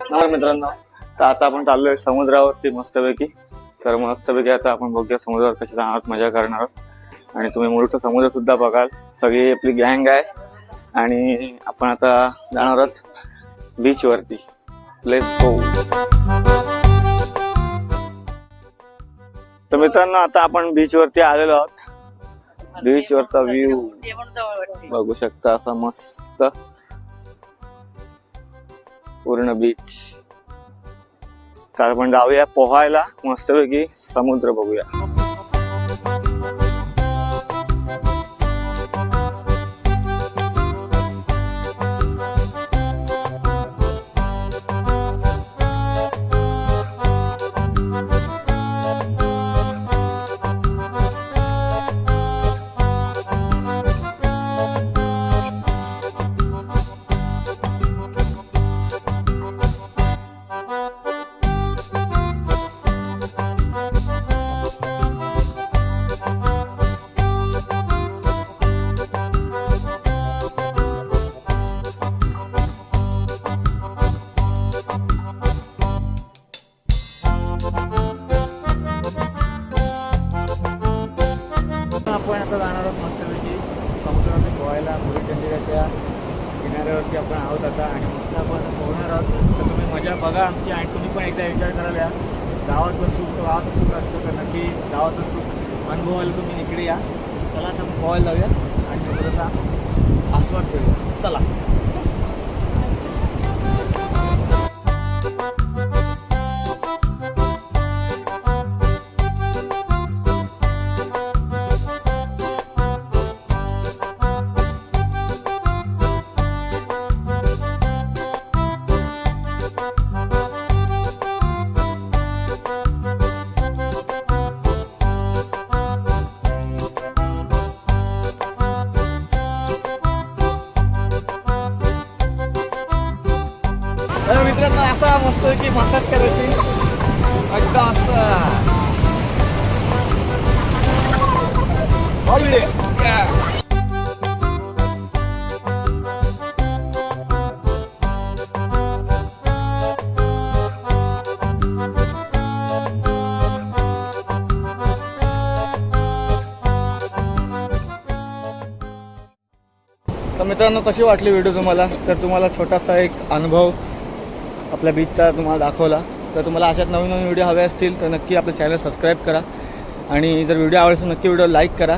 नमस्कार मित्रांनो, तर आता आपण चाललोय समुद्रावरती मस्तपैकी. तर मस्तपैकी आता आपण बघूया समुद्रावर कशी जाणार आहोत, मजा करणार आहोत. आणि तुम्ही मुरुडचा समुद्र सुद्धा बघाल. सगळी आपली गँग आहे आणि आपण आता जाणार आहोत बीच वरती. Let's go. तर मित्रांनो, आता आपण बीच वरती आलेलो आहोत. बीच वरचा व्ह्यू बघू शकता, असा मस्त पूर्ण बीच. तर आपण जाऊया पोहायला, मस्तपैकी समुद्र बघूया. आपण आता जाणार आहोत मस्तपैकी समुद्रामध्ये पोहायला. मुरुड जंजिऱ्याच्या किनाऱ्यावरती आपण आहोत आता आणि मस्त आपण पोहणार आहोत. तर तुम्ही मजा बघा आमची आणि तुम्ही पण एकदा एन्जॉय करायला या. गावातलं सुख तर गावातलं सुख असतं, तर नक्की गावातलं सुख अनुभवायला तुम्ही इकडे या. चला आता आपण पोहायला जाऊया आणि समुद्राचा आस्वाद घेऊया. चला. मित्रांनो, असा मस्त की मसाज करायची एकदम मस्त. तर मित्रांनो, कशी वाटली व्हिडिओ तुम्हाला? तर तुम्हाला छोटासा एक अनुभव आपल्या बीचचा तुम्हाला दाखवला. तर तुम्हाला अशात नवीन नवीन व्हिडिओ हवे असतील तर नक्की आपलं चॅनल सबस्क्राईब करा आणि जर व्हिडिओ आवडला तर नक्की व्हिडिओ लाईक करा.